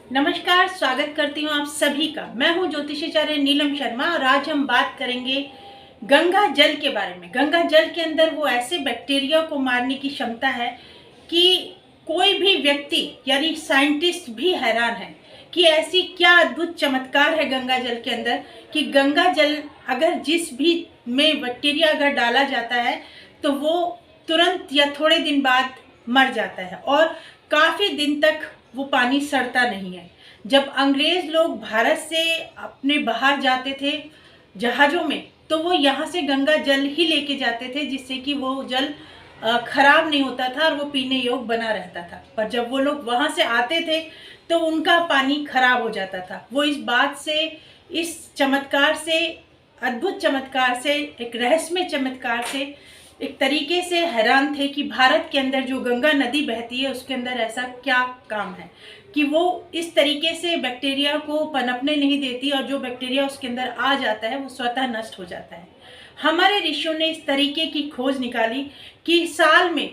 नमस्कार, स्वागत करती हूँ आप सभी का। मैं हूँ ज्योतिषाचार्य नीलम शर्मा और आज हम बात करेंगे गंगा जल के बारे में। गंगा जल के अंदर वो ऐसे बैक्टीरिया को मारने की क्षमता है कि कोई भी व्यक्ति यानी साइंटिस्ट भी हैरान है कि ऐसी क्या अद्भुत चमत्कार है गंगा जल के अंदर कि गंगा जल अगर जिस भी में बैक्टीरिया अगर डाला जाता है तो वो तुरंत या थोड़े दिन बाद मर जाता है और काफ़ी दिन तक वो पानी सड़ता नहीं है। जब अंग्रेज लोग भारत से अपने बाहर जाते थे जहाज़ों में, तो वो यहाँ से गंगा जल ही लेके जाते थे जिससे कि वो जल खराब नहीं होता था और वो पीने योग्य बना रहता था। पर जब वो लोग वहाँ से आते थे तो उनका पानी खराब हो जाता था। वो इस बात से, इस चमत्कार से, अद्भुत चमत्कार से, एक रहस्यमय चमत्कार से एक तरीके से हैरान थे कि भारत के अंदर जो गंगा नदी बहती है उसके अंदर ऐसा क्या काम है कि वो इस तरीके से बैक्टीरिया को पनपने नहीं देती और जो बैक्टीरिया उसके अंदर आ जाता है वो स्वतः नष्ट हो जाता है। हमारे ऋषियों ने इस तरीके की खोज निकाली कि साल में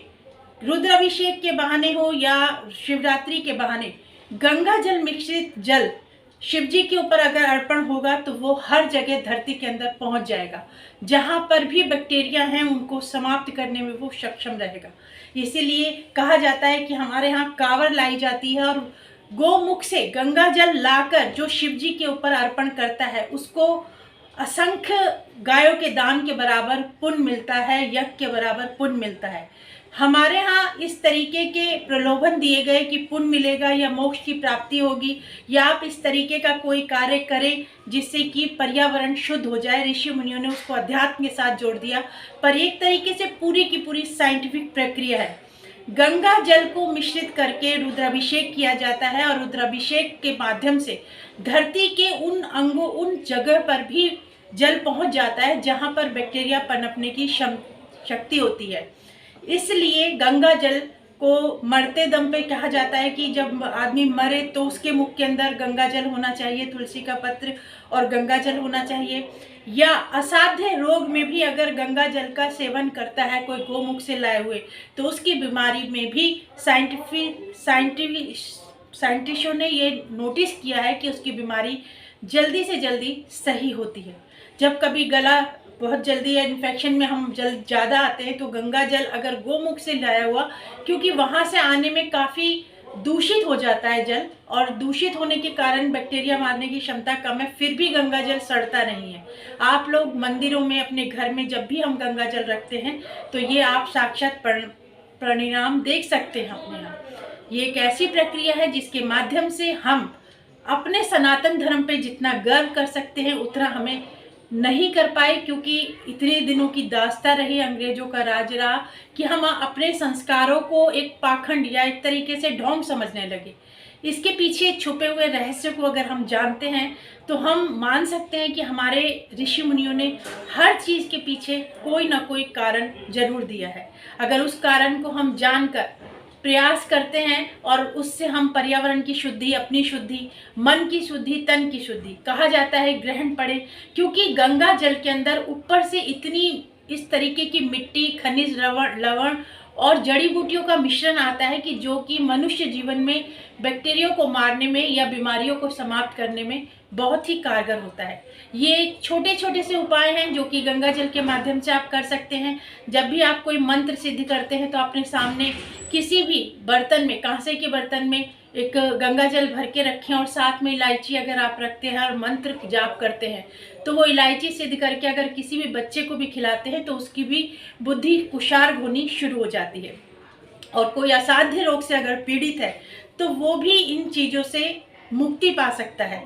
रुद्राभिषेक के बहाने हो या शिवरात्रि के बहाने गंगा जल मिश्रित जल शिव जी के ऊपर अगर अर्पण होगा तो वो हर जगह धरती के अंदर पहुंच जाएगा। जहां पर भी बैक्टीरिया हैं उनको समाप्त करने में वो सक्षम रहेगा। इसीलिए कहा जाता है कि हमारे यहाँ कांवर लाई जाती है और गोमुख से गंगा जल लाकर जो शिव जी के ऊपर अर्पण करता है उसको असंख्य गायों के दान के बराबर पुण्य मिलता है, यज्ञ के बराबर पुण्य मिलता है। हमारे यहाँ इस तरीके के प्रलोभन दिए गए कि पुण्य मिलेगा या मोक्ष की प्राप्ति होगी या आप इस तरीके का कोई कार्य करें जिससे कि पर्यावरण शुद्ध हो जाए। ऋषि मुनियों ने उसको अध्यात्म के साथ जोड़ दिया, पर एक तरीके से पूरी की पूरी साइंटिफिक प्रक्रिया है। गंगा जल को मिश्रित करके रुद्राभिषेक किया जाता है और रुद्राभिषेक के माध्यम से धरती के उन अंगों, उन जगह पर भी जल पहुंच जाता है जहां पर बैक्टीरिया पनपने की शक्ति होती है। इसलिए गंगा जल को मरते दम पे कहा जाता है कि जब आदमी मरे तो उसके मुख के अंदर गंगा जल होना चाहिए, तुलसी का पत्र और गंगा जल होना चाहिए। या असाध्य रोग में भी अगर गंगा जल का सेवन करता है कोई गोमुख से लाए हुए तो उसकी बीमारी में भी साइंटिस्टों ने ये नोटिस किया है कि उसकी बीमारी जल्दी से जल्दी सही होती है। जब कभी गला बहुत जल्दी इन्फेक्शन में हम जल ज़्यादा आते हैं तो गंगा जल अगर गोमुख से लाया हुआ, क्योंकि वहाँ से आने में काफ़ी दूषित हो जाता है जल और दूषित होने के कारण बैक्टीरिया मारने की क्षमता कम है, फिर भी गंगा जल सड़ता नहीं है। आप लोग मंदिरों में, अपने घर में जब भी हम गंगा जल रखते हैं तो ये आप साक्षात परिणाम देख सकते हैं अपने यहाँ। ये एक ऐसी प्रक्रिया है जिसके माध्यम से हम अपने सनातन धर्म पे जितना गर्व कर सकते हैं उतना हमें नहीं कर पाए, क्योंकि इतने दिनों की दास्ता रही, अंग्रेजों का राज रहा कि हम अपने संस्कारों को एक पाखंड या एक तरीके से ढोंग समझने लगे। इसके पीछे छुपे हुए रहस्य को अगर हम जानते हैं तो हम मान सकते हैं कि हमारे ऋषि मुनियों ने हर चीज़ के पीछे कोई ना कोई कारण जरूर दिया है। अगर उस कारण को हम जानकर प्रयास करते हैं और उससे हम पर्यावरण की शुद्धि, अपनी शुद्धि, मन की शुद्धि, तन की शुद्धि, कहा जाता है ग्रहण पड़े, क्योंकि गंगा जल के अंदर ऊपर से इतनी इस तरीके की मिट्टी, खनिज, लवण और जड़ी बूटियों का मिश्रण आता है कि जो कि मनुष्य जीवन में बैक्टीरिया को मारने में या बीमारियों को समाप्त करने में बहुत ही कारगर होता है। ये छोटे छोटे से उपाय हैं जो कि गंगा जल के माध्यम से आप कर सकते हैं। जब भी आप कोई मंत्र सिद्ध करते हैं तो अपने सामने किसी भी बर्तन में, कांसे के बर्तन में एक गंगा जल भर के रखें और साथ में इलायची अगर आप रखते हैं और मंत्र जाप करते हैं तो वो इलायची सिद्ध करके अगर किसी भी बच्चे को भी खिलाते हैं तो उसकी भी बुद्धि कुशार्ग होनी शुरू हो जाती है। और कोई असाध्य रोग से अगर पीड़ित है तो वो भी इन चीज़ों से मुक्ति पा सकता है।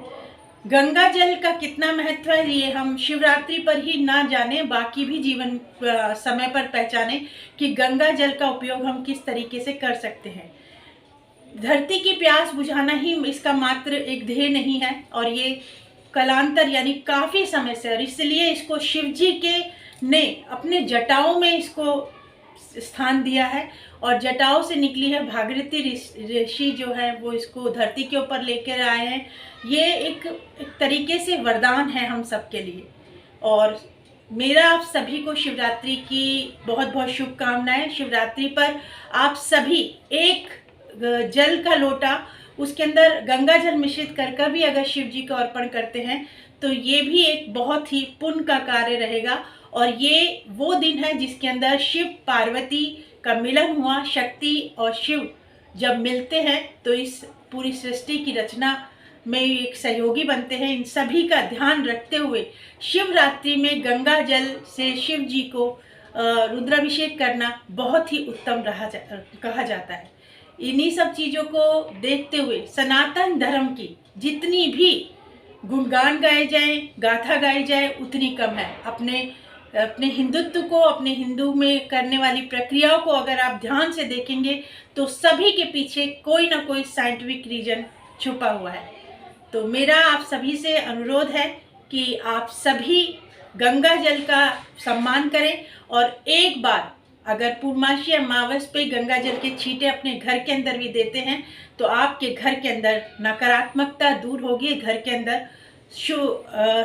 गंगा जल का कितना महत्व है ये हम शिवरात्रि पर ही ना जाने, बाकी भी जीवन समय पर पहचाने कि गंगा जल का उपयोग हम किस तरीके से कर सकते हैं। धरती की प्यास बुझाना ही इसका मात्र एक ध्येय नहीं है और ये कलांतर यानी काफ़ी समय से, और इसलिए इसको शिव जी के ने अपने जटाओं में इसको स्थान दिया है और जटाओं से निकली है भागीरथी ऋषि जो है वो इसको धरती के ऊपर लेकर आए हैं। ये एक तरीके से वरदान है हम सबके लिए। और मेरा आप सभी को शिवरात्रि की बहुत बहुत शुभकामनाएं। शिवरात्रि पर आप सभी एक जल का लोटा उसके अंदर गंगा जल मिश्रित कर भी अगर शिव जी को अर्पण करते हैं तो ये भी एक बहुत ही पुण्य का कार्य रहेगा। और ये वो दिन है जिसके अंदर शिव पार्वती का मिलन हुआ, शक्ति और शिव जब मिलते हैं तो इस पूरी सृष्टि की रचना में एक सहयोगी बनते हैं। इन सभी का ध्यान रखते हुए शिवरात्रि में गंगा जल से शिव जी को रुद्राभिषेक करना बहुत ही उत्तम कहा जाता है। इन्हीं सब चीज़ों को देखते हुए सनातन धर्म की जितनी भी गुणगान गाए जाएं, गाथा गाई जाए उतनी कम है। अपने हिंदुत्व को, अपने हिंदू में करने वाली प्रक्रियाओं को अगर आप ध्यान से देखेंगे तो सभी के पीछे कोई ना कोई साइंटिफिक रीजन छुपा हुआ है। तो मेरा आप सभी से अनुरोध है कि आप सभी गंगा जल का सम्मान करें और एक बार अगर पूर्णमासी अमावस पे गंगा जल के छींटे अपने घर के अंदर भी देते हैं तो आपके घर के अंदर नकारात्मकता दूर होगी, घर के अंदर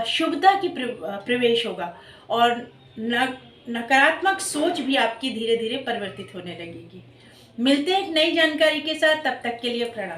शुभता की प्रवेश होगा और नकारात्मक सोच भी आपकी धीरे धीरे परिवर्तित होने लगेगी। मिलते हैं एक नई जानकारी के साथ, तब तक के लिए प्रणाम।